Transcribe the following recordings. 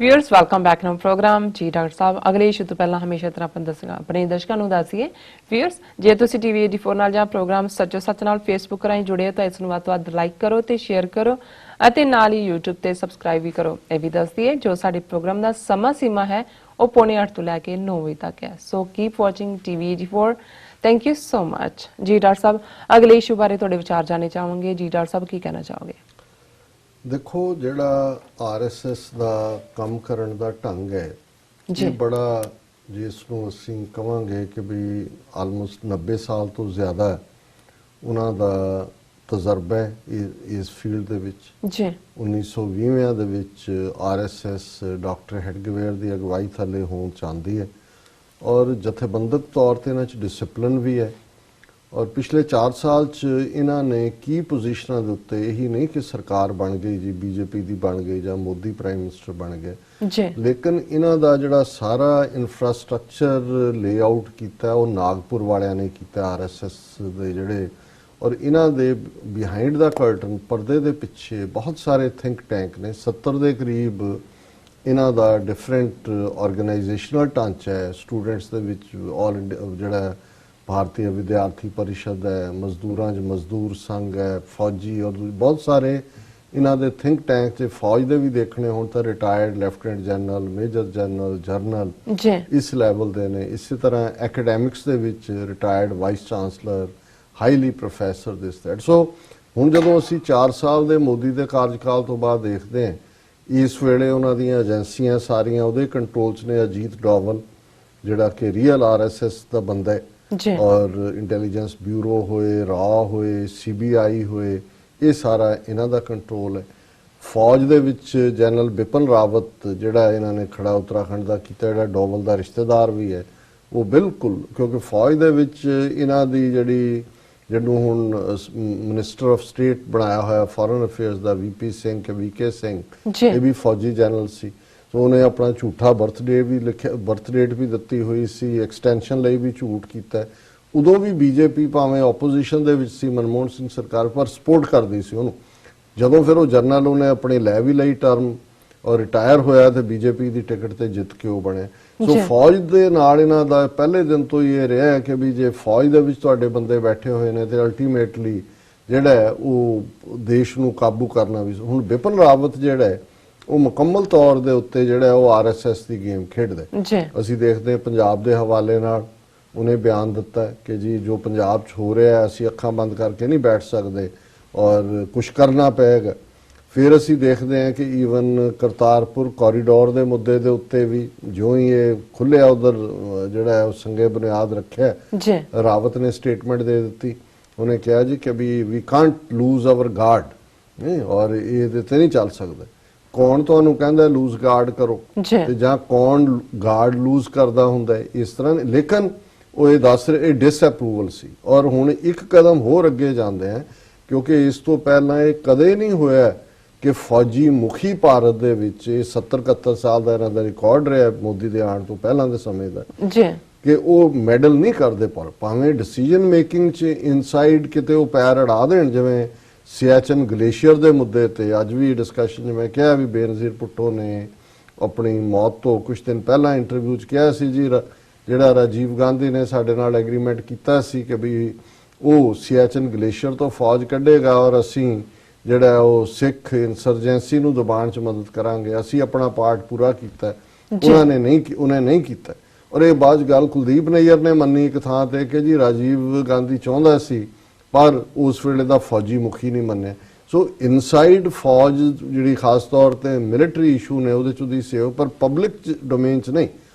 Viewers welcome back to program जी doctor साहब अगले इशू तो पहला हमेशा तरह अपने दर्शकों को दसीए व्यूअर्स जे तुसी टीवी 84 नाल ਜਾਂ प्रोग्राम सचो सच नाल फेसबुक ਰਾਹੀਂ जुड़े हो तो इस ਵੱਧ ਤੋਂ ਵੱਧ ਲਾਈਕ ਕਰੋ ਤੇ ਸ਼ੇਅਰ ਕਰੋ ਅਤੇ ਨਾਲ ਹੀ YouTube ਤੇ ਸਬਸਕ੍ਰਾਈਬ ਵੀ ਕਰੋ। ਇਹ ਵੀ ਦੱਸ ਦਈਏ ਜੋ ਸਾਡੇ ਪ੍ਰੋਗਰਾਮ ਦਾ ਸਮਾਂ ਸੀਮਾ ਹੈ ਉਹ 8:30 ਤੋਂ ਲੈ ਕੇ 9 ਵਜੇ ਤੱਕ ਹੈ। So keep watching TV 84। Thank you so much ji doctor साहब अगले इशू बारे थोड़े विचार जानने चाहोगे जी डॉक्टर साहब की कहना चाहोगे? देखो ਜਿਹੜਾ RSS ਦਾ ਕੰਮ ਕਰਨ ਦਾ ਢੰਗ ਹੈ ਇਹ ਬੜਾ ਜਿਸ ਨੂੰ ਅਸੀਂ ਕਵਾਂਗੇ ਕਿ ਵੀ ਆਲਮੋਸਟ 90 ਸਾਲ ਤੋਂ ਜ਼ਿਆਦਾ ਉਹਨਾਂ ਦਾ ਤਜਰਬਾ ਹੈ ਇਸ ਫੀਲਡ ਦੇ ਵਿੱਚ ਜੀ 1920 ਦੇ ਵਿੱਚ RSS ਡਾਕਟਰ ਹੈਡਗਵੇਅਰ ਦੀ ਅਗਵਾਈ ਥੱਲੇ ਹੋਣ ਚਾਹੁੰਦੀ ਹੈ ਔਰ ਜਥੇਬੰਦਕ ਤੌਰ ਤੇ ਇਹਨਾਂ 'ਚ ਡਿਸਪਲਿਨ ਵੀ ਹੈ ਔਰ ਪਿਛਲੇ 4 ਸਾਲ 'ਚ ਇਹਨਾਂ ਨੇ ਕੀ ਪੋਜੀਸ਼ਨਾਂ ਦੇ ਉੱਤੇ ਇਹੀ ਨਹੀਂ ਕਿ ਸਰਕਾਰ ਬਣ ਗਈ ਜੀ BJP ਦੀ ਬਣ ਗਈ ਜਾਂ ਮੋਦੀ ਪ੍ਰਾਈਮ ਮਿਨਿਸਟਰ ਬਣ ਗਏ ਜੀ ਲੇਕਿਨ ਇਹਨਾਂ ਦਾ ਜਿਹੜਾ ਸਾਰਾ ਇਨਫਰਾਸਟ੍ਰਕਚਰ ਲੇਆਊਟ ਕੀਤਾ ਉਹ ਨਾਗਪੁਰ ਵਾਲਿਆਂ ਨੇ ਕੀਤਾ RSS ਦੇ ਜਿਹੜੇ ਔਰ ਇਹਨਾਂ ਦੇ ਬਿਹਾਈਂਡ ਦਾ ਕਰਟਨ ਪਰਦੇ ਦੇ ਪਿੱਛੇ ਬਹੁਤ ਸਾਰੇ ਥਿੰਕ ਟੈਂਕ ਨੇ 70 ਦੇ ਕਰੀਬ ਇਹਨਾਂ ਦਾ ਡਿਫਰੈਂਟ ਆਰਗੇਨਾਈਜੇਸ਼ਨਲ ਢਾਂਚਾ ਹੈ ਸਟੂਡੈਂਟਸ ਦੇ ਵਿੱਚ ਆਲ ਇੰਡੀਆ ਜਿਹੜਾ ਭਾਰਤੀ ਵਿਦਿਆਰਥੀ ਪਰਿਸ਼ਦ ਹੈ ਮਜ਼ਦੂਰਾਂ 'ਚ ਮਜ਼ਦੂਰ ਸੰਘ ਹੈ ਫੌਜੀ ਔਰ ਬਹੁਤ ਸਾਰੇ ਇਹਨਾਂ ਦੇ ਥਿੰਕ ਟੈਂਕ 'ਚ ਫੌਜ ਦੇ ਵੀ ਦੇਖਣੇ ਹੁਣ ਤਾਂ retired lieutenant general major general general ਇਸ ਲੈਵਲ ਦੇ ਨੇ ਇਸੇ ਤਰ੍ਹਾਂ ਐਕੈਡੈਮਿਕਸ ਦੇ ਵਿੱਚ retired vice chancellor highly professor this that so ਹੁਣ ਜਦੋਂ ਅਸੀਂ 4 ਸਾਲ ਦੇ ਮੋਦੀ ਦੇ ਕਾਰਜਕਾਲ ਤੋਂ ਬਾਅਦ ਦੇਖਦੇ ਹਾਂ ਇਸ ਵੇਲੇ ਉਹਨਾਂ ਦੀਆਂ ਏਜੰਸੀਆਂ ਸਾਰੀਆਂ ਉਹਦੇ ਕੰਟਰੋਲ 'ਚ ਨੇ ਅਜੀਤ ਡੋਵਲ ਜਿਹੜਾ ਕਿ ਰੀਅਲ RSS ਦਾ ਬੰਦਾ ਹੈ ਔਰ ਇੰਟੈਲੀਜੈਂਸ ਬਿਊਰੋ ਹੋਏ ਰਾ ਹੋਏ CBI ਹੋਏ ਇਹ ਸਾਰਾ ਇਹਨਾਂ ਦਾ ਕੰਟਰੋਲ ਹੈ ਫੌਜ ਦੇ ਵਿੱਚ ਜਨਰਲ ਬਿਪਨ ਰਾਵਤ ਜਿਹੜਾ ਇਹਨਾਂ ਨੇ ਖੜਾ ਉੱਤਰਾਖੰਡ ਦਾ ਕੀਤਾ ਜਿਹੜਾ ਡੋਵਲ ਦਾ ਰਿਸ਼ਤੇਦਾਰ ਵੀ ਹੈ ਉਹ ਬਿਲਕੁਲ ਕਿਉਂਕਿ ਫੌਜ ਦੇ ਵਿੱਚ ਇਹਨਾਂ ਦੀ ਜਿਹੜੀ ਜਿਹਨੂੰ ਹੁਣ ਮਿਨਿਸਟਰ ਆਫ ਸਟੇਟ ਬਣਾਇਆ ਹੋਇਆ ਫੋਰਨ ਅਫੇਅਰਸ ਦਾ VP ਸਿੰਘ ਕਿ VK ਸਿੰਘ ਇਹ ਵੀ ਫੌਜੀ ਜਨਰਲ ਸੀ ਸੋ ਉਹਨੇ ਆਪਣਾ ਝੂਠਾ ਬਰਥਡੇ ਵੀ ਲਿਖਿਆ ਬਰਥ ਡੇਟ ਵੀ ਦਿੱਤੀ ਹੋਈ ਸੀ ਐਕਸਟੈਂਸ਼ਨ ਲਈ ਵੀ ਝੂਠ ਕੀਤਾ ਉਦੋਂ ਵੀ BJP ਭਾਵੇਂ ਆਪੋਜੀਸ਼ਨ ਦੇ ਵਿੱਚ ਸੀ ਮਨਮੋਹਨ ਸਿੰਘ ਸਰਕਾਰ ਪਰ ਸਪੋਰਟ ਕਰਦੀ ਸੀ ਉਹਨੂੰ ਜਦੋਂ ਫਿਰ ਉਹ ਜਰਨਲ ਉਹਨੇ ਆਪਣੇ ਲੈ ਵੀ ਲਈ ਟਰਮ ਔਰ ਰਿਟਾਇਰ ਹੋਇਆ ਤੇ BJP ਦੀ ਟਿਕਟ ਤੇ ਜਿੱਤ ਕੇ ਉਹ ਬਣੇ ਸੋ ਫੌਜ ਦੇ ਨਾਲ ਇਹਨਾਂ ਦਾ ਪਹਿਲੇ ਦਿਨ ਤੋਂ ਹੀ ਇਹ ਰਿਹਾ ਹੈ ਕਿ ਵੀ ਜੇ ਫੌਜ ਦੇ ਵਿੱਚ ਤੁਹਾਡੇ ਬੰਦੇ ਬੈਠੇ ਹੋਏ ਨੇ ਤੇ ਅਲਟੀਮੇਟਲੀ ਜਿਹੜਾ ਹੈ ਉਹ ਦੇਸ਼ ਨੂੰ ਕਾਬੂ ਕਰਨਾ ਵੀ ਹੁਣ ਬਿਪਨ ਰਾਵਤ ਜਿਹੜਾ ਹੈ ਉਹ ਮੁਕੰਮਲ ਤੌਰ ਦੇ ਉੱਤੇ ਜਿਹੜਾ ਉਹ RSS ਦੀ ਗੇਮ ਖੇਡਦਾ ਅਸੀਂ ਦੇਖਦੇ ਪੰਜਾਬ ਦੇ ਹਵਾਲੇ ਨਾਲ ਉਹਨੇ ਬਿਆਨ ਦਿੱਤਾ ਕਿ ਜੀ ਜੋ ਪੰਜਾਬ 'ਚ ਹੋ ਰਿਹਾ ਅਸੀਂ ਅੱਖਾਂ ਬੰਦ ਕਰਕੇ ਨਹੀਂ ਬੈਠ ਸਕਦੇ ਔਰ ਕੁਝ ਕਰਨਾ ਪਏਗਾ ਫਿਰ ਅਸੀਂ ਦੇਖਦੇ ਹਾਂ ਕਿ ਈਵਨ ਕਰਤਾਰਪੁਰ ਕੋਰੀਡੋਰ ਦੇ ਮੁੱਦੇ ਦੇ ਉੱਤੇ ਵੀ ਜੋ ਹੀ ਇਹ ਖੁੱਲਿਆ ਉਧਰ ਜਿਹੜਾ ਹੈ ਉਹ ਸੰਗੇ ਬੁਨਿਆਦ ਰੱਖਿਆ ਰਾਵਤ ਨੇ ਸਟੇਟਮੈਂਟ ਦੇ ਦਿੱਤੀ ਉਹਨੇ ਕਿਹਾ ਜੀ ਕਿ ਵੀ ਕਾਂਟ ਲੂਜ਼ ਆਵਰ ਗਾਰਡ ਨਹੀਂ ਔਰ ਇਹਦੇ ਤੇ ਨਹੀਂ ਚੱਲ ਸਕਦੇ ਕੌਣ ਤੁਹਾਨੂੰ ਕਹਿੰਦਾ ਲੂਜ਼ ਗਾਰਡ ਕਰੋ ਤੇ ਜਾਂ ਕੌਣ ਗਾਰਡ ਲੂਜ਼ ਕਰਦਾ ਹੁੰਦਾ ਇਸ ਤਰ੍ਹਾਂ ਲੇਕਿਨ ਉਹ ਇਹ ਦੱਸ ਰਹੇ ਇਹ ਡਿਸਅਪਰੂਵਲ ਸੀ ਔਰ ਹੁਣ ਇੱਕ ਕਦਮ ਹੋਰ ਅੱਗੇ ਜਾਂਦੇ ਆ ਕਿਉਂਕਿ ਇਸ ਤੋਂ ਪਹਿਲਾਂ ਇਹ ਕਦੇ ਨਹੀਂ ਹੋਇਆ ਕਿ ਫੌਜੀ ਮੁਖੀ ਭਾਰਤ ਦੇ ਵਿੱਚ 70-71 ਸਾਲ ਦਾ ਇਹਨਾਂ ਦਾ ਰਿਕਾਰਡ ਰਿਹਾ ਮੋਦੀ ਦੇ ਆਉਣ ਤੋਂ ਪਹਿਲਾਂ ਦੇ ਸਮੇਂ ਦਾ ਕਿ ਉਹ ਮੈਡਲ ਨਹੀਂ ਕਰਦੇ ਭਾਵੇਂ ਡਿਸੀਜਨ ਮੇਕਿੰਗ 'ਚ ਇਨਸਾਈਡ ਕਿਤੇ ਉਹ ਪੈਰ ਅੜਾ ਦੇਣ ਜਿਵੇਂ ਸਿਆਚਨ ਗਲੇਸ਼ੀਅਰ ਦੇ ਮੁੱਦੇ ਤੇ ਅੱਜ ਵੀ ਡਿਸਕਸ਼ਨ ਜਿਵੇਂ ਕਿਹਾ ਵੀ ਬੇਨਜ਼ੀਰ ਭੁੱਟੋ ਨੇ ਆਪਣੀ ਮੌਤ ਤੋਂ ਕੁਝ ਦਿਨ ਪਹਿਲਾਂ ਇੰਟਰਵਿਊ 'ਚ ਕਿਹਾ ਸੀ ਜੀ ਜਿਹੜਾ ਰਾਜੀਵ ਗਾਂਧੀ ਨੇ ਸਾਡੇ ਨਾਲ ਐਗਰੀਮੈਂਟ ਕੀਤਾ ਸੀ ਕਿ ਵੀ ਉਹ ਸਿਆਚਨ ਗਲੇਸ਼ੀਅਰ ਤੋਂ ਫੌਜ ਕੱਢੇਗਾ ਔਰ ਅਸੀਂ ਜਿਹੜਾ ਉਹ ਸਿੱਖ ਇਨਸਰਜੈਂਸੀ ਨੂੰ ਦਬਾਉਣ 'ਚ ਮਦਦ ਕਰਾਂਗੇ ਅਸੀਂ ਆਪਣਾ ਪਾਰਟ ਪੂਰਾ ਕੀਤਾ ਉਹਨੇ ਨਹੀਂ ਕੀਤਾ ਔਰ ਇਹ ਬਾਅਦ ਗੱਲ ਕੁਲਦੀਪ ਨਈਅਰ ਨੇ ਮੰਨੀ ਇੱਕ ਥਾਂ ਤੇ ਕਿ ਜੀ ਰਾਜੀਵ ਗਾਂਧੀ ਚਾਹੁੰਦਾ ਸੀ ਪਰ ਉਸ ਵੇਲੇ ਦਾ ਫੌਜੀ ਮੁਖੀ ਨਹੀਂ ਮੰਨਿਆ ਸੋ ਇਨਸਾਈਡ ਫੌਜ ਜਿਹੜੀ ਖਾਸ ਤੌਰ ਤੇ ਮਿਲਟਰੀ ਇਸ਼ੂ ਨੇ ਉਹਦੇ 'ਚ ਉਹਦੀ ਸੇਵ ਪਰ ਪਬਲਿਕ ਡੋਮੇਨ 'ਚ ਨਹੀਂ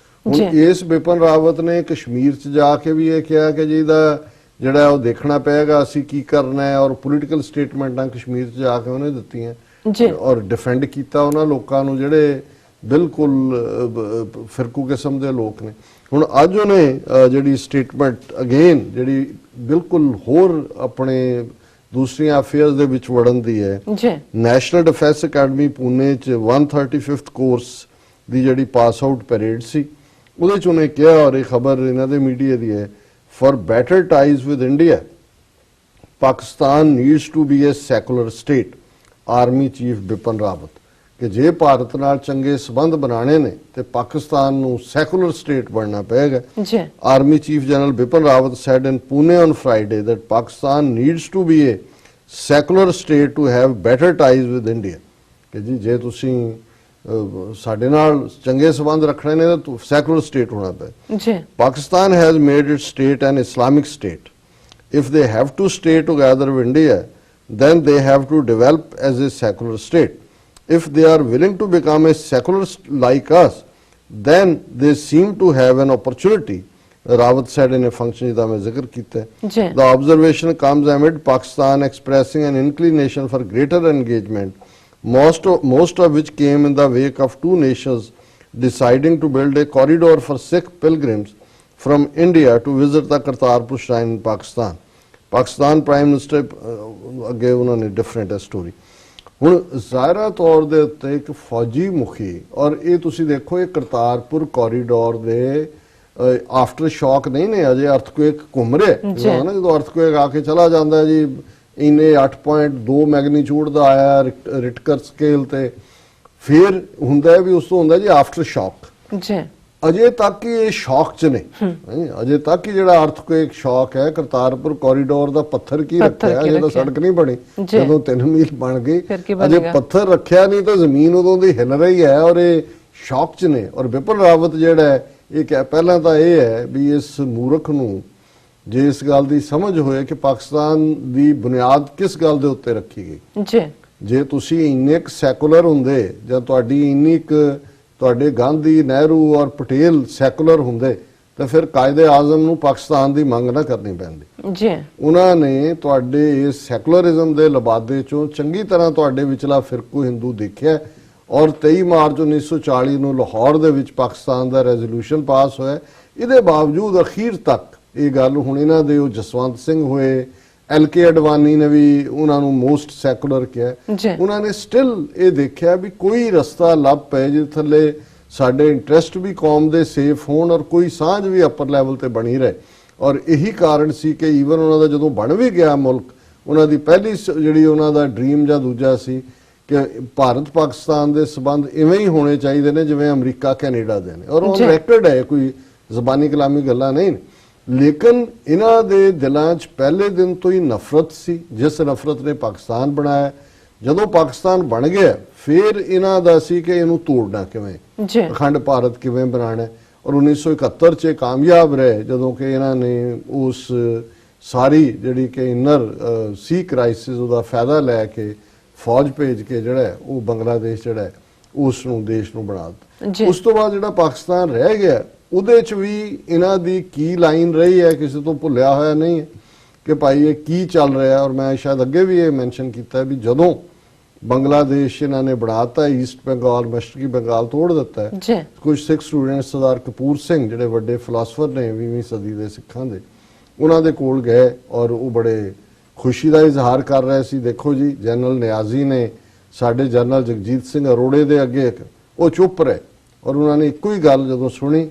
ਹੁਣ ਇਸ ਬਿਪਨ ਰਾਵਤ ਨੇ ਕਸ਼ਮੀਰ 'ਚ ਜਾ ਕੇ ਵੀ ਇਹ ਕਿਹਾ ਕਿ ਜੀ ਦਾ ਜਿਹੜਾ ਉਹ ਦੇਖਣਾ ਪਏਗਾ ਅਸੀਂ ਕੀ ਕਰਨਾ ਹੈ ਔਰ ਪੋਲੀਟੀਕਲ ਸਟੇਟਮੈਂਟਾਂ ਕਸ਼ਮੀਰ 'ਚ ਜਾ ਕੇ ਉਹਨੇ ਦਿੱਤੀਆਂ ਔਰ ਡਿਫੈਂਡ ਕੀਤਾ ਉਹਨਾਂ ਲੋਕਾਂ ਨੂੰ ਜਿਹੜੇ ਬਿਲਕੁਲ ਫਿਰਕੂ ਕਿਸਮ ਦੇ ਲੋਕ ਨੇ ਹੁਣ ਅੱਜ ਉਹਨੇ ਜਿਹੜੀ ਸਟੇਟਮੈਂਟ ਅਗੇਨ ਜਿਹੜੀ ਬਿਲਕੁਲ ਹੋਰ ਆਪਣੇ ਦੂਸਰੀਆਂ ਅਫੇਅਰਸ ਦੇ ਵਿੱਚ ਵੜਨ ਦੀ ਹੈ ਨੈਸ਼ਨਲ ਡਿਫੈਂਸ ਅਕੈਡਮੀ ਪੂਨੇ 'ਚ 135th ਕੋਰਸ ਦੀ ਜਿਹੜੀ ਪਾਸ ਆਊਟ ਪੈਰੇਡ ਸੀ ਉਹਦੇ 'ਚ ਉਹਨੇ ਕਿਹਾ ਔਰ ਇਹ ਖਬਰ ਇਹਨਾਂ ਦੇ ਮੀਡੀਆ ਦੀ ਹੈ For better ties with India, Pakistan needs to be a secular state, Army Chief Bipin Rawat. ਕਿ ਜੇ ਭਾਰਤ ਨਾਲ ਚੰਗੇ ਸਬੰਧ ਬਣਾਣੇ ਨੇ ਤੇ ਪਾਕਿਸਤਾਨ ਨੂੰ ਸੈਕੂਲਰ ਸਟੇਟ ਬਣਨਾ ਪਏਗਾ। ਜੀ Army Chief General Bipin Rawat said in Pune on Friday that Pakistan needs to be a secular state to have better ties with India। ਕਿ ਜੀ ਜੇ ਤੁਸੀਂ ਸਾਡੇ ਨਾਲ ਚੰਗੇ ਸਬੰਧ ਰੱਖਣੇ ਨੇ ਤਾਂ ਸੈਕੂਲਰ ਸਟੇਟ ਹੋਣਾ ਪਏ। ਜੀ Pakistan has made its state an Islamic state. If they have to stay together with India, then they have to develop as a secular state. If they are willing to become a secular like us, then they seem to have an opportunity, Rawat said in a function that I zikr kita hai. ਜੀ The observation comes amid Pakistan expressing an inclination for greater engagement, most of which came in the wake of two nations deciding to build a corridor for Sikh pilgrims from India to visit the Kartarpur shrine in Pakistan. Pakistan Prime Minister ਅੱਗੇ ਉਹਨਾਂ ਨੇ different ਹੈ story. ਹੁਣ ਜ਼ਾਹਿਰਾ ਤੌਰ ਦੇ ਉੱਤੇ ਇੱਕ ਫੌਜੀ ਮੁਖੀ, ਔਰ ਇਹ ਤੁਸੀਂ ਦੇਖੋ ਇਹ ਕਰਤਾਰਪੁਰ ਕੋਰੀਡੋਰ ਦੇ ਆਫਟਰ ਸ਼ੌਕ ਨਹੀਂ ਨੇ, ਅਜੇ ਅਰਥਕੁਏਕ ਘੁੰਮ ਰਿਹਾ ਹੈ ਨਾ। ਜਦੋਂ ਅਰਥਕੁਏਕ ਆ ਕੇ ਚਲਾ ਜਾਂਦਾ ਜੀ ਇਹਨੇ 8.2 ਮੈਗਨੀਚਿਊਡ ਦਾ ਆਇਆ ਰਿਟਕਰ ਸਕੇਲ ਤੇ, ਫਿਰ ਹੁੰਦਾ ਵੀ ਉਸ ਤੋਂ ਹੁੰਦਾ ਜੀ ਆਫਟਰ ਸ਼ੌਕ। ਜੀ ਅਜੇ ਤੱਕ ਹੀ ਇਹ ਸ਼ੌਕ ਚ ਨੇ, ਅਜੇ ਤੱਕ ਹੀ ਜਿਹੜਾ ਅਰਥਕੁਏਕ ਸ਼ੌਕ ਹੈ। ਕਰਤਾਰਪੁਰ ਕੋਰੀਡੋਰ ਦਾ ਪੱਥਰ ਕੀ ਰੱਖਿਆ, ਜਦੋਂ ਸੜਕ ਨਹੀਂ ਬਣੀ, ਜਦੋਂ 3 ਮੀਲ ਬਣ ਗਈ, ਅਜੇ ਪੱਥਰ ਰੱਖਿਆ ਨਹੀਂ ਤਾਂ ਜ਼ਮੀਨ ਉਦੋਂ ਦੀ ਹਿੱਲ ਰਹੀ ਹੈ, ਔਰ ਇਹ ਸ਼ੌਕ ਚ ਨੇ। ਔਰ ਬਿਪਨ ਰਾਵਤ ਜਿਹੜਾ ਹੈ ਇਹ ਪਹਿਲਾਂ ਤਾਂ ਇਹ ਹੈ ਵੀ ਇਸ ਮੂਰਖ ਨੂੰ ਜੇ ਇਸ ਗੱਲ ਦੀ ਸਮਝ ਹੋਏ ਕਿ ਪਾਕਿਸਤਾਨ ਦੀ ਬੁਨਿਆਦ ਕਿਸ ਗੱਲ ਦੇ ਉੱਤੇ ਰੱਖੀ ਗਈ। ਜੀ ਜੇ ਤੁਸੀਂ ਇੰਨੇ ਕੁ ਸੈਕੂਲਰ ਹੁੰਦੇ ਜਾਂ ਤੁਹਾਡੀ ਇੰਨੀ ਕੁ ਤੁਹਾਡੇ ਗਾਂਧੀ, ਨਹਿਰੂ ਔਰ ਪਟੇਲ ਸੈਕੂਲਰ ਹੁੰਦੇ ਤਾਂ ਫਿਰ ਕਾਇਦੇ ਆਜ਼ਮ ਨੂੰ ਪਾਕਿਸਤਾਨ ਦੀ ਮੰਗ ਨਾ ਕਰਨੀ ਪੈਂਦੀ। ਜੀ ਉਹਨਾਂ ਨੇ ਤੁਹਾਡੇ ਇਸ ਸੈਕੂਲਰਿਜ਼ਮ ਦੇ ਲਬਾਦੇ ਚੋਂ ਚੰਗੀ ਤਰ੍ਹਾਂ ਤੁਹਾਡੇ ਵਿਚਲਾ ਫਿਰਕੂ ਹਿੰਦੂ ਦੇਖਿਆ, ਔਰ 23 ਮਾਰਚ 1940 ਨੂੰ ਲਾਹੌਰ ਦੇ ਵਿੱਚ ਪਾਕਿਸਤਾਨ ਦਾ ਰੈਜ਼ੋਲੂਸ਼ਨ ਪਾਸ ਹੋਇਆ। ਇਹਦੇ ਬਾਵਜੂਦ ਅਖੀਰ ਤੱਕ ਇਹ ਗੱਲ ਹੁਣ ਇਹਨਾਂ ਦੇ ਉਹ ਜਸਵੰਤ ਸਿੰਘ ਹੋਏ, LK ਅਡਵਾਨੀ ਨੇ ਵੀ ਉਹਨਾਂ ਨੂੰ ਮੋਸਟ ਸੈਕੂਲਰ ਕਿਹਾ। ਉਹਨਾਂ ਨੇ ਸਟਿਲ ਇਹ ਦੇਖਿਆ ਵੀ ਕੋਈ ਰਸਤਾ ਲੱਭ ਪਏ ਜਿਹਦੇ ਥੱਲੇ ਸਾਡੇ ਇੰਟਰਸਟ ਵੀ ਕੌਮ ਦੇ ਸੇਫ ਹੋਣ ਔਰ ਕੋਈ ਸਾਂਝ ਵੀ ਅਪਰ ਲੈਵਲ ਤੇ ਬਣੀ ਰਹੇ। ਔਰ ਇਹੀ ਕਾਰਨ ਸੀ ਕਿ ਈਵਨ ਉਹਨਾਂ ਦਾ ਜਦੋਂ ਬਣ ਵੀ ਗਿਆ ਮੁਲਕ, ਉਹਨਾਂ ਦੀ ਪਹਿਲੀ ਜਿਹੜੀ ਉਹਨਾਂ ਦਾ ਡ੍ਰੀਮ ਜਾਂ ਦੂਜਾ ਸੀ ਕਿ ਭਾਰਤ ਪਾਕਿਸਤਾਨ ਦੇ ਸਬੰਧ ਇਵੇਂ ਹੀ ਹੋਣੇ ਚਾਹੀਦੇ ਨੇ ਜਿਵੇਂ ਅਮਰੀਕਾ ਕੈਨੇਡਾ ਦੇ ਨੇ, ਔਰ ਉਹ ਰੈਕਟਡ ਹੈ, ਕੋਈ ਜ਼ਬਾਨੀ ਕਲਾਮੀ ਗੱਲਾਂ ਨਹੀਂ। ਲੇਕਿਨ ਇਹਨਾਂ ਦੇ ਦਿਲਾਂ 'ਚ ਪਹਿਲੇ ਦਿਨ ਤੋਂ ਹੀ ਨਫ਼ਰਤ ਸੀ, ਜਿਸ ਨਫ਼ਰਤ ਨੇ ਪਾਕਿਸਤਾਨ ਬਣਾਇਆ। ਜਦੋਂ ਪਾਕਿਸਤਾਨ ਬਣ ਗਿਆ ਫਿਰ ਇਹਨਾਂ ਦਾ ਸੀ ਕਿ ਇਹਨੂੰ ਤੋੜਨਾ ਕਿਵੇਂ, ਅਖੰਡ ਭਾਰਤ ਕਿਵੇਂ ਬਣਾਉਣਾ। ਔਰ 1971 'ਚ ਕਾਮਯਾਬ ਰਹੇ ਜਦੋਂ ਕਿ ਇਹਨਾਂ ਨੇ ਉਸ ਸਾਰੀ ਜਿਹੜੀ ਕਿ ਇਨਰ ਸੀ ਕ੍ਰਾਈਸਿਸ ਉਹਦਾ ਫਾਇਦਾ ਲੈ ਕੇ ਫੌਜ ਭੇਜ ਕੇ ਜਿਹੜਾ ਉਹ ਬੰਗਲਾਦੇਸ਼ ਜਿਹੜਾ ਉਸ ਨੂੰ ਦੇਸ਼ ਨੂੰ ਬਣਾ ਦਿੱਤਾ। ਉਸ ਤੋਂ ਬਾਅਦ ਜਿਹੜਾ ਪਾਕਿਸਤਾਨ ਰਹਿ ਗਿਆ ਉਹਦੇ 'ਚ ਵੀ ਇਹਨਾਂ ਦੀ ਕੀ ਲਾਈਨ ਰਹੀ ਹੈ ਕਿਸੇ ਤੋਂ ਭੁੱਲਿਆ ਹੋਇਆ ਨਹੀਂ ਹੈ ਕਿ ਭਾਈ ਇਹ ਕੀ ਚੱਲ ਰਿਹਾ। ਔਰ ਮੈਂ ਸ਼ਾਇਦ ਅੱਗੇ ਵੀ ਇਹ ਮੈਂਸ਼ਨ ਕੀਤਾ ਵੀ ਜਦੋਂ ਬੰਗਲਾਦੇਸ਼ ਇਹਨਾਂ ਨੇ ਬਣਾਤਾ, ਈਸਟ ਬੰਗਾਲ ਮਸ਼ਰਕੀ ਬੰਗਾਲ ਤੋੜ ਦਿੱਤਾ ਹੈ, ਕੁਝ ਸਿੱਖ ਸਟੂਡੈਂਟਸ ਸਰਦਾਰ ਕਪੂਰ ਸਿੰਘ ਜਿਹੜੇ ਵੱਡੇ ਫਿਲਾਸਫਰ ਨੇ 20ਵੀਂ ਸਦੀ ਦੇ ਸਿੱਖਾਂ ਦੇ, ਉਹਨਾਂ ਦੇ ਕੋਲ ਗਏ ਔਰ ਉਹ ਬੜੇ ਖੁਸ਼ੀ ਦਾ ਇਜ਼ਹਾਰ ਕਰ ਰਹੇ ਸੀ। ਦੇਖੋ ਜੀ ਜਨਰਲ ਨਿਆਜ਼ੀ ਨੇ ਸਾਡੇ ਜਨਰਲ ਜਗਜੀਤ ਸਿੰਘ ਅਰੋੜੇ ਦੇ ਅੱਗੇ ਉਹ ਚੁੱਪ ਰਹੇ, ਔਰ ਉਹਨਾਂ ਨੇ ਇੱਕੋ ਹੀ ਗੱਲ ਜਦੋਂ ਸੁਣੀ,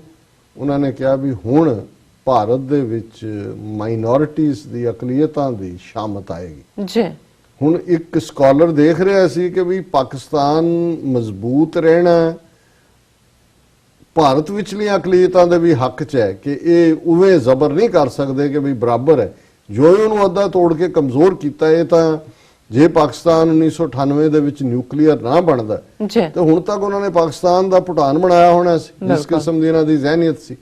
ਉਹਨਾਂ ਨੇ ਕਿਹਾ ਵੀ ਹੁਣ ਭਾਰਤ ਦੇ ਵਿੱਚ ਮਾਈਨੋਰਿਟੀਜ਼ ਦੀ, ਅਕਲੀਅਤਾਂ ਦੀ ਸ਼ਾਮਤ ਆਏਗੀ। ਜੀ ਹੁਣ ਇੱਕ ਸਕਾਲਰ ਦੇਖ ਰਿਹਾ ਸੀ ਕਿ ਵੀ ਪਾਕਿਸਤਾਨ ਮਜ਼ਬੂਤ ਰਹਿਣਾ ਭਾਰਤ ਵਿਚਲੀਆਂ ਅਕਲੀਅਤਾਂ ਦੇ ਵੀ ਹੱਕ 'ਚ ਹੈ ਕਿ ਇਹ ਉਵੇਂ ਜ਼ਬਰ ਨਹੀਂ ਕਰ ਸਕਦੇ ਕਿ ਵੀ ਬਰਾਬਰ ਹੈ। ਜੋ ਉਹਨੂੰ ਅੱਧਾ ਤੋੜ ਕੇ ਕਮਜ਼ੋਰ ਕੀਤਾ, ਇਹ ਤਾਂ ਜੇ ਪਾਕਿਸਤਾਨ 1998 ਦੇ ਵਿੱਚ ਨਿਊਕਲੀਅਰ ਨਾ ਬਣਦਾ ਤੇ ਹੁਣ ਤੱਕ ਉਹਨਾਂ ਨੇ ਪਾਕਿਸਤਾਨ ਦਾ ਭੂਟਾਨ ਬਣਾਇਆ ਹੋਣਾ ਸੀ, ਜਿਸ ਕਿਸਮ ਦੀ ਇਹਨਾਂ ਦੀ ਜ਼ਹਿਨੀਅਤ ਸੀ।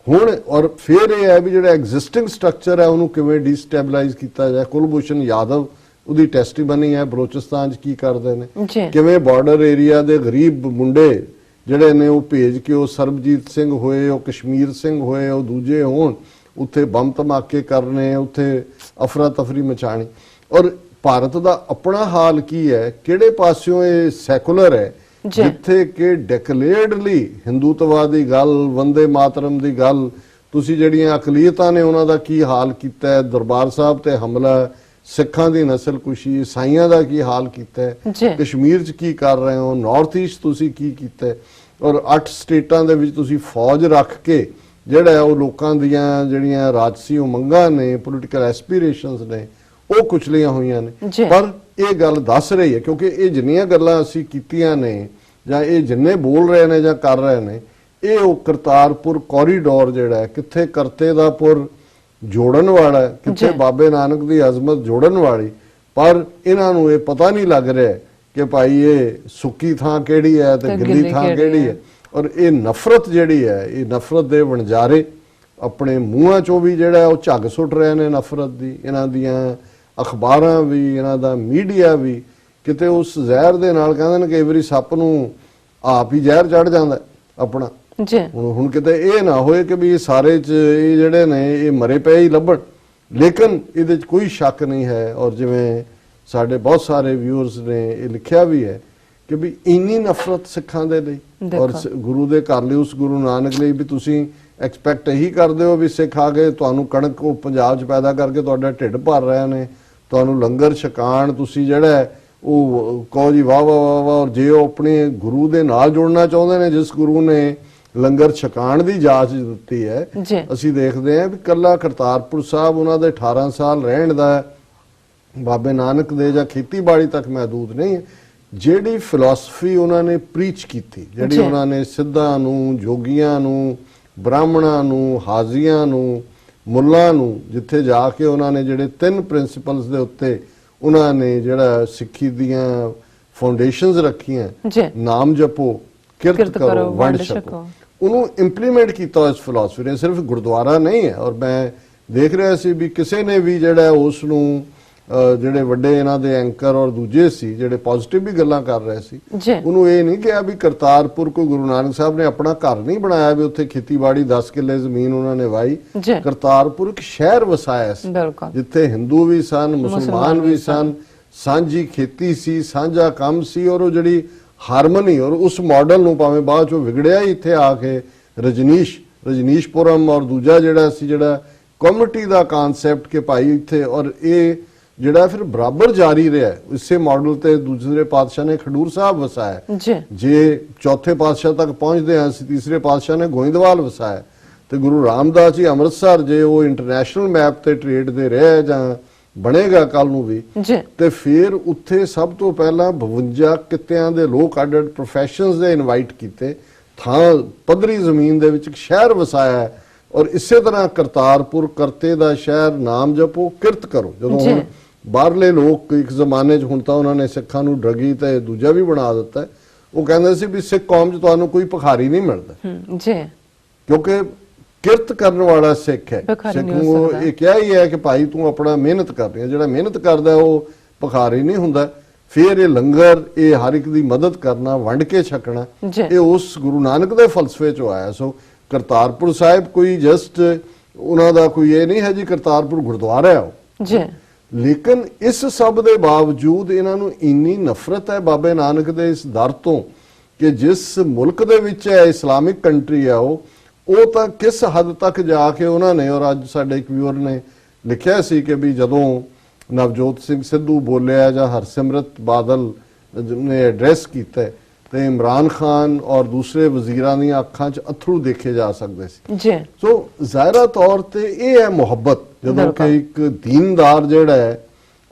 ਹੁਣ ਔਰ ਫਿਰ ਇਹ ਹੈ ਵੀ ਜਿਹੜਾ ਐਗਜ਼ਿਸਟਿੰਗ ਸਟਰਕਚਰ ਹੈ ਉਹਨੂੰ ਕਿਵੇਂ ਡੀਸਟੈਬਲਾਈਜ਼ ਕੀਤਾ ਜਾਏ। ਕੁਲਭੂਸ਼ਣ ਯਾਦਵ ਉਹਦੀ ਟੈਸਟੀਮਨੀ ਹੈ, ਬਲੋਚਿਸਤਾਨ 'ਚ ਕੀ ਕਰਦੇ ਨੇ, ਕਿਵੇਂ ਬਾਰਡਰ ਏਰੀਆ ਦੇ ਗਰੀਬ ਮੁੰਡੇ ਜਿਹੜੇ ਨੇ ਉਹ ਭੇਜ ਕੇ ਉਹ ਸਰਬਜੀਤ ਸਿੰਘ ਹੋਏ, ਉਹ ਕਸ਼ਮੀਰ ਸਿੰਘ ਹੋਏ, ਉਹ ਦੂਜੇ ਹੋਣ, ਉੱਥੇ ਬੰਬ ਧਮਾਕੇ ਕਰਨੇ, ਉੱਥੇ ਅਫਰਾ ਤਫਰੀ ਮਚਾਣੀ। ਔਰ ਭਾਰਤ ਦਾ ਆਪਣਾ ਹਾਲ ਕੀ ਹੈ, ਕਿਹੜੇ ਪਾਸਿਓਂ ਇਹ ਸੈਕੂਲਰ ਹੈ, ਜਿੱਥੇ ਕਿ ਡਿਕਲੇਅਰਡਲੀ ਹਿੰਦੂਤਵਾਦ ਦੀ ਗੱਲ, ਵੰਦੇ ਮਾਤਰਮ ਦੀ ਗੱਲ, ਤੁਸੀਂ ਜਿਹੜੀਆਂ ਅਕਲੀਅਤਾਂ ਨੇ ਉਹਨਾਂ ਦਾ ਕੀ ਹਾਲ ਕੀਤਾ ਹੈ, ਦਰਬਾਰ ਸਾਹਿਬ ਤੇ ਹਮਲਾ, ਸਿੱਖਾਂ ਦੀ ਨਸਲਕੁਸ਼ੀ, ਈਸਾਈਆਂ ਦਾ ਕੀ ਹਾਲ ਕੀਤਾ ਹੈ, ਕਸ਼ਮੀਰ 'ਚ ਕੀ ਕਰ ਰਹੇ ਹੋ, ਨਾਰਥ ਈਸਟ ਤੁਸੀਂ ਕੀ ਕੀਤਾ, ਔਰ 8 ਸਟੇਟਾਂ ਦੇ ਵਿੱਚ ਤੁਸੀਂ ਫੌਜ ਰੱਖ ਕੇ ਜਿਹੜਾ ਉਹ ਲੋਕਾਂ ਦੀਆਂ ਜਿਹੜੀਆਂ ਰਾਜਸੀ ਉਮੰਗਾਂ ਨੇ, ਪੋਲੀਟੀਕਲ ਐਸਪੀਰੇਸ਼ਨਸ ਨੇ, ਉਹ ਕੁਚਲੀਆਂ ਹੋਈਆਂ ਨੇ। ਪਰ ਇਹ ਗੱਲ ਦੱਸ ਰਹੀ ਹੈ, ਕਿਉਂਕਿ ਇਹ ਜਿੰਨੀਆਂ ਗੱਲਾਂ ਅਸੀਂ ਕੀਤੀਆਂ ਨੇ ਜਾਂ ਇਹ ਜਿੰਨੇ ਬੋਲ ਰਹੇ ਨੇ ਜਾਂ ਕਰ ਰਹੇ ਨੇ, ਇਹ ਉਹ ਕਰਤਾਰਪੁਰ ਕੋਰੀਡੋਰ ਜਿਹੜਾ ਹੈ, ਕਿੱਥੇ ਕਰਤੇ ਦਾ ਪੁਰ ਜੋੜਨ ਵਾਲਾ ਹੈ, ਕਿੱਥੇ ਬਾਬੇ ਨਾਨਕ ਦੀ ਅਜ਼ਮਤ ਜੋੜਨ ਵਾਲੀ, ਪਰ ਇਹਨਾਂ ਨੂੰ ਇਹ ਪਤਾ ਨਹੀਂ ਲੱਗ ਰਿਹਾ ਕਿ ਭਾਈ ਇਹ ਸੁੱਕੀ ਥਾਂ ਕਿਹੜੀ ਹੈ ਤੇ ਗਿੱਲੀ ਥਾਂ ਕਿਹੜੀ ਹੈ। ਔਰ ਇਹ ਨਫ਼ਰਤ ਜਿਹੜੀ ਹੈ, ਇਹ ਨਫ਼ਰਤ ਦੇ ਵਣਜਾਰੇ ਆਪਣੇ ਮੂੰਹਾਂ ਚੋਂ ਵੀ ਜਿਹੜਾ ਉਹ ਝੱਗ ਸੁੱਟ ਰਹੇ ਨੇ ਨਫ਼ਰਤ ਦੀ। ਇਹਨਾਂ ਦੀਆਂ ਅਖਬਾਰਾਂ ਵੀ, ਇਹਨਾਂ ਦਾ ਮੀਡੀਆ ਵੀ ਕਿਤੇ ਉਸ ਜ਼ਹਿਰ ਦੇ ਨਾਲ ਕਹਿੰਦੇ ਨੇ ਕਈ ਵਾਰੀ ਸੱਪ ਨੂੰ ਆਪ ਹੀ ਜ਼ਹਿਰ ਚੜ ਜਾਂਦਾ ਆਪਣਾ। ਹੁਣ ਕਿਤੇ ਇਹ ਨਾ ਹੋਏ ਕਿ ਵੀ ਇਹ ਸਾਰੇ ਚ ਇਹ ਜਿਹੜੇ ਨੇ ਇਹ ਮਰੇ ਪਏ ਹੀ ਲੱਭਣ, ਲੇਕਿਨ ਇਹਦੇ ਚ ਕੋਈ ਸ਼ੱਕ ਨਹੀਂ ਹੈ। ਔਰ ਜਿਵੇਂ ਸਾਡੇ ਬਹੁਤ ਸਾਰੇ ਵਿਊਅਰਸ ਨੇ ਇਹ ਲਿਖਿਆ ਵੀ ਹੈ ਕਿ ਵੀ ਇੰਨੀ ਨਫ਼ਰਤ ਸਿੱਖਾਂ ਦੇ ਲਈ ਔਰ ਗੁਰੂ ਦੇ ਘਰ ਲਈ, ਉਸ ਗੁਰੂ ਨਾਨਕ ਲਈ ਵੀ ਤੁਸੀਂ ਐਕਸਪੈਕਟ ਇਹੀ ਕਰਦੇ ਹੋ ਵੀ ਸਿੱਖ ਆ ਕੇ ਤੁਹਾਨੂੰ ਕਣਕ ਉਹ ਪੰਜਾਬ 'ਚ ਪੈਦਾ ਕਰਕੇ ਤੁਹਾਡਾ ਢਿੱਡ ਭਰ ਰਹੇ ਨੇ, ਤੁਹਾਨੂੰ ਲੰਗਰ ਛਕਾਣ, ਤੁਸੀਂ ਜਿਹੜਾ ਉਹ ਕਹੋ ਜੀ ਵਾਹ ਵਾਹ ਵਾਹ ਵਾਹ। ਔਰ ਜੇ ਉਹ ਆਪਣੇ ਗੁਰੂ ਦੇ ਨਾਲ ਜੁੜਨਾ ਚਾਹੁੰਦੇ ਨੇ, ਜਿਸ ਗੁਰੂ ਨੇ ਲੰਗਰ ਛਕਾਣ ਦੀ ਇਜਾਜ਼ਤ ਦਿੱਤੀ ਹੈ, ਅਸੀਂ ਦੇਖਦੇ ਹਾਂ ਵੀ ਕੱਲਾ ਕਰਤਾਰਪੁਰ ਸਾਹਿਬ ਉਹਨਾਂ ਦੇ 18 ਸਾਲ ਰਹਿਣ ਦਾ, ਬਾਬੇ ਨਾਨਕ ਦੇ ਜਾਂ ਖੇਤੀਬਾੜੀ ਤੱਕ ਮਹਦੂਦ ਨਹੀਂ ਹੈ। ਜਿਹੜੀ ਫਿਲਾਸਫੀ ਉਹਨਾਂ ਨੇ ਪ੍ਰੀਚ ਕੀਤੀ, ਜਿਹੜੀ ਉਹਨਾਂ ਨੇ ਸਿੱਧਾਂ ਨੂੰ, ਜੋਗੀਆਂ ਨੂੰ, ਬ੍ਰਾਹਮਣਾਂ ਨੂੰ, ਹਾਜ਼ੀਆਂ ਨੂੰ, ਮੁੱਲਾਂ ਨੂੰ, ਜਿੱਥੇ ਜਾ ਕੇ ਉਹਨਾਂ ਨੇ ਜਿਹੜੇ 3 ਪ੍ਰਿੰਸੀਪਲਸ ਦੇ ਉੱਤੇ ਉਹਨਾਂ ਨੇ ਜਿਹੜਾ ਸਿੱਖੀ ਦੀਆਂ ਫਾਊਂਡੇਸ਼ਨਸ ਰੱਖੀਆਂ, ਨਾਮ ਜਪੋ, ਕਿਰਤ ਕਰੋ, ਵੰਡ ਛਕੋ, ਉਹਨੂੰ ਇੰਪਲੀਮੈਂਟ ਕੀਤਾ ਇਸ ਫਿਲਾਸਫੀ ਨੇ। ਸਿਰਫ ਗੁਰਦੁਆਰਾ ਨਹੀਂ ਹੈ। ਔਰ ਮੈਂ ਦੇਖ ਰਿਹਾ ਸੀ ਵੀ ਕਿਸੇ ਨੇ ਵੀ ਜਿਹੜਾ ਉਸ ਨੂੰ ਜਿਹੜੇ ਵੱਡੇ ਇਹਨਾਂ ਦੇ ਐਂਕਰ ਔਰ ਦੂਜੇ ਸੀ ਜਿਹੜੇ ਪੋਜ਼ਿਟਿਵ ਵੀ ਗੱਲਾਂ ਕਰ ਰਹੇ ਸੀ, ਉਹਨੂੰ ਇਹ ਨਹੀਂ ਕਿਹਾ ਵੀ ਕਰਤਾਰਪੁਰ ਕੋ ਗੁਰੂ ਨਾਨਕ ਸਾਹਿਬ ਨੇ ਆਪਣਾ ਘਰ ਨਹੀਂ ਬਣਾਇਆ ਵੀ ਉੱਥੇ ਖੇਤੀਬਾੜੀ 10 ਕਿੱਲੇ ਜ਼ਮੀਨ ਉਹਨਾਂ ਨੇ ਵਾਈ। ਕਰਤਾਰਪੁਰ ਇੱਕ ਸ਼ਹਿਰ ਵਸਾਇਆ ਸੀ ਜਿੱਥੇ ਹਿੰਦੂ ਵੀ ਸਨ, ਮੁਸਲਮਾਨ ਵੀ ਸਨ, ਸਾਂਝੀ ਖੇਤੀ ਸੀ, ਸਾਂਝਾ ਕੰਮ ਸੀ। ਔਰ ਉਹ ਜਿਹੜੀ ਹਾਰਮਨੀ ਔਰ ਉਸ ਮਾਡਲ ਨੂੰ ਭਾਵੇਂ ਬਾਅਦ ਚੋਂ ਵਿਗੜਿਆ ਹੀ ਇੱਥੇ ਆ ਕੇ ਰਜਨੀਸ਼ਪੁਰਮ ਔਰ ਦੂਜਾ ਜਿਹੜਾ ਸੀ ਜਿਹੜਾ ਕਮਿਊਨਿਟੀ ਦਾ ਕਨਸੈਪਟ ਕਿ ਭਾਈ ਇੱਥੇ, ਔਰ ਇਹ ਜਿਹੜਾ ਫਿਰ ਬਰਾਬਰ ਜਾਰੀ ਰਿਹਾ ਇਸੇ ਮਾਡਲ ਤੇ। ਦੂਸਰੇ ਪਾਤਸ਼ਾਹ ਨੇ ਖਡੂਰ ਸਾਹਿਬ ਵਸਾਇਆ, ਜੇ ਚੌਥੇ ਪਾਤਸ਼ਾਹ ਤੱਕ ਪਹੁੰਚਦੇ ਹਾਂ ਅਸੀਂ, ਤੀਸਰੇ ਪਾਤਸ਼ਾਹ ਨੇ ਗੋਇੰਦਵਾਲ ਵਸਾਇਆ, ਤੇ ਗੁਰੂ ਰਾਮਦਾਸ ਜੀ ਅੰਮ੍ਰਿਤਸਰ ਜੇ ਉਹ ਇੰਟਰਨੈਸ਼ਨਲ ਮੈਪ ਤੇ ਟ੍ਰੇਡ ਦੇ ਰਿਹਾ ਜਾਂ ਬਣੇਗਾ ਕੱਲ ਨੂੰ ਵੀ, ਤੇ ਫਿਰ ਉੱਥੇ ਸਭ ਤੋਂ ਪਹਿਲਾਂ 52 ਕਿੱਤਿਆਂ ਦੇ ਲੋਕ ਅੱਡ-ਅੱਡ ਪ੍ਰੋਫੈਸ਼ਨਸ ਦੇ ਇਨਵਾਈਟ ਕੀਤੇ, ਥਾਂ ਪੱਧਰੀ ਜ਼ਮੀਨ ਦੇ ਵਿੱਚ ਇੱਕ ਸ਼ਹਿਰ ਵਸਾਇਆ। ਔਰ ਇਸੇ ਤਰ੍ਹਾਂ ਕਰਤਾਰਪੁਰ ਕਰਤੇ ਦਾ ਸ਼ਹਿਰ, ਨਾਮ ਜਪੋ, ਕਿਰਤ ਕਰੋ। ਜਦੋਂ ਬਾਹਰਲੇ ਲੋਕ ਇੱਕ ਜ਼ਮਾਨੇ 'ਚ, ਹੁਣ ਤਾਂ ਉਹਨਾਂ ਨੇ ਸਿੱਖਾਂ ਨੂੰ ਡਰਗੀ ਤੇ ਦੂਜਾ ਵੀ ਬਣਾ ਦਿੱਤਾ, ਉਹ ਕਹਿੰਦੇ ਸੀ ਵੀ ਸਿੱਖ ਕੌਮ 'ਚ ਤੁਹਾਨੂੰ ਕੋਈ ਭਿਖਾਰੀ ਨਹੀਂ ਮਿਲਦਾ, ਕਿਉਂਕਿ ਕਿਰਤ ਕਰਨ ਵਾਲਾ ਸਿੱਖ ਹੈ। ਸਿੱਖ ਨੂੰ ਇਹ ਕਿਹਾ ਹੀ ਹੈ ਕਿ ਭਾਈ ਤੂੰ ਆਪਣਾ ਮਿਹਨਤ ਕਰ ਰਿਹਾ, ਜਿਹੜਾ ਮਿਹਨਤ ਕਰਦਾ ਉਹ ਭਿਖਾਰੀ ਨਹੀਂ ਹੁੰਦਾ। ਫਿਰ ਇਹ ਲੰਗਰ, ਇਹ ਹਰ ਇੱਕ ਦੀ ਮਦਦ ਕਰਨਾ, ਵੰਡ ਕੇ ਛਕਣਾ, ਇਹ ਉਸ ਗੁਰੂ ਨਾਨਕ ਦੇ ਫਲਸਫੇ 'ਚੋਂ ਆਇਆ। ਸੋ ਕਰਤਾਰਪੁਰ ਸਾਹਿਬ ਕੋਈ ਜਸਟ ਉਹਨਾਂ ਦਾ ਕੋਈ ਇਹ ਨਹੀਂ ਹੈ ਜੀ ਕਰਤਾਰਪੁਰ ਗੁਰਦੁਆਰਾ ਹੈ ਉਹ, ਲੇਕਿਨ ਇਸ ਸਭ ਦੇ ਬਾਵਜੂਦ ਇਹਨਾਂ ਨੂੰ ਇੰਨੀ ਨਫ਼ਰਤ ਹੈ ਬਾਬੇ ਨਾਨਕ ਦੇ ਇਸ ਦਰ ਤੋਂ ਕਿ ਜਿਸ ਮੁਲਕ ਦੇ ਵਿੱਚ ਹੈ ਇਸਲਾਮਿਕ ਕੰਟਰੀ ਹੈ ਉਹ ਤਾਂ ਕਿਸ ਹੱਦ ਤੱਕ ਜਾ ਕੇ ਉਹਨਾਂ ਨੇ। ਔਰ ਅੱਜ ਸਾਡੇ ਇੱਕ ਵਿਊਅਰ ਨੇ ਲਿਖਿਆ ਸੀ ਕਿ ਵੀ ਜਦੋਂ ਨਵਜੋਤ ਸਿੰਘ ਸਿੱਧੂ ਬੋਲਿਆ ਜਾਂ ਹਰਸਿਮਰਤ ਬਾਦਲ ਨੇ ਐਡਰੈਸ ਕੀਤਾ ਤੇ ਇਮਰਾਨ ਖਾਨ ਔਰ ਦੂਸਰੇ ਵਜ਼ੀਰਾਂ ਦੀਆਂ ਅੱਖਾਂ 'ਚ ਅਥਰੂ ਦੇਖੇ ਜਾ ਸਕਦੇ ਸੀ। ਸੋ ਜ਼ਾਹਿਰਾ ਤੌਰ ਤੇ ਇਹ ਹੈ ਮੁਹੱਬਤ, ਜਦੋਂ ਕਿ ਇੱਕ ਦੀਨਦਾਰ ਜਿਹੜਾ ਹੈ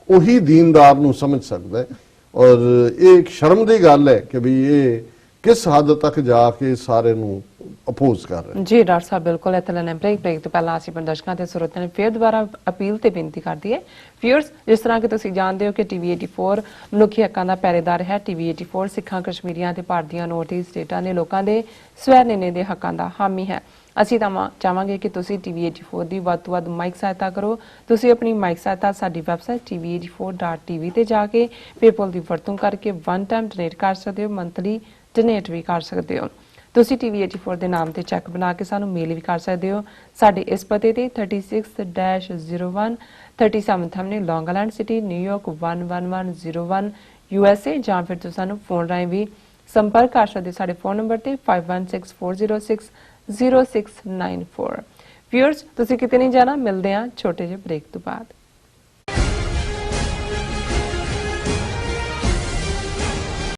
ਉਹੀ ਦੀਨਦਾਰ ਨੂੰ ਸਮਝ ਸਕਦਾ ਹੈ। ਔਰ ਇਹ ਇੱਕ ਸ਼ਰਮ ਦੀ ਗੱਲ ਹੈ ਕਿ ਵੀ ਇਹ ਕਿਸ ਹੱਦ ਤੱਕ ਜਾ ਕੇ ਸਾਰੇ ਨੂੰ ਅਪੋਜ਼ ਕਰ ਰਹੇ। ਜੀ ਡਾਕਟਰ ਸਾਹਿਬ, ਬਿਲਕੁਲ ਇੱਥੇ ਲੈਣੇ ਬ੍ਰੇਕ ਤੋਂ ਪਹਿਲਾਂ ਅਸੀਂ ਦਰਸ਼ਕਾਂ ਤੇ ਸਰੋਤਿਆਂ ਨੂੰ ਫਿਰ ਦੁਬਾਰਾ ਅਪੀਲ ਤੇ ਬੇਨਤੀ ਕਰਦੀ ਹੈ। ਵਿਊਅਰਸ, ਜਿਸ ਤਰ੍ਹਾਂ ਕਿ ਤੁਸੀਂ ਜਾਣਦੇ ਹੋ ਕਿ ਟੀਵੀ 84 ਮਨੁੱਖੀ ਹੱਕਾਂ ਦਾ ਪਹਿਰੇਦਾਰ ਹੈ। ਟੀਵੀ 84 ਸਿੱਖਾਂ, ਕਸ਼ਮੀਰੀਆਂ ਤੇ ਭਾਰਤੀਆਂ, ਨੌਰਥ ਈਸਟ ਸਟੇਟਾਂ ਦੇ ਲੋਕਾਂ ਦੇ ਸਵੈ ਨਿਰਣੇ ਦੇ ਹੱਕਾਂ ਦਾ ਹਾਮੀ ਹੈ। ਅਸੀਂ ਤਾਂ ਚਾਹਾਂਗੇ ਕਿ ਤੁਸੀਂ ਟੀਵੀ 84 ਦੀ ਵੱਧ ਤੋਂ ਵੱਧ ਮਾਈਕ ਸਹਾਇਤਾ ਕਰੋ। ਤੁਸੀਂ ਆਪਣੀ ਮਾਈਕ ਸਹਾਇਤਾ ਸਾਡੀ ਵੈਬਸਾਈਟ tv84.tv ਤੇ ਜਾ ਕੇ ਪੇਪਲ ਦੀ ਵਰਤੋਂ ਕਰਕੇ ਵਨ ਟਾਈਮ ਡੋਨੇਟ ਕਰ ਸਕਦੇ ਹੋ, ਮੰਥਲੀ ਡੋਨੇਟ ਵੀ ਕਰ ਸਕਦੇ ਹੋ। ਤੁਸੀਂ ਟੀਵੀ 84 ਦੇ ਨਾਮ ਤੇ ਚੈੱਕ ਬਣਾ ਕੇ ਸਾਨੂੰ ਮੇਲ ਵੀ ਕਰ ਸਕਦੇ ਹੋ। ਸਾਡੇ ਇਸ ਪਤੇ ਤੇ 36-01 37th Avenue, ਲੌਂਗ ਆਈਲੈਂਡ ਸਿਟੀ, ਨਿਊਯਾਰਕ 11101 USA, ਜਾਂ ਫਿਰ ਤੁਸੀਂ ਸਾਨੂੰ ਫੋਨ ਰਾਹੀਂ ਵੀ ਸੰਪਰਕ ਕਰ ਸਕਦੇ। ਸਾਡੇ ਫੋਨ ਨੰਬਰ ਤੇ 5164060694। ਵਿਊਅਰਸ, ਤੁਸੀਂ ਕਿਤੇ ਨਹੀਂ ਜਾਣਾ, ਮਿਲਦੇ ਹਾਂ ਛੋਟੇ ਜਿਹੇ ਬ੍ਰੇਕ ਤੋਂ ਬਾਅਦ।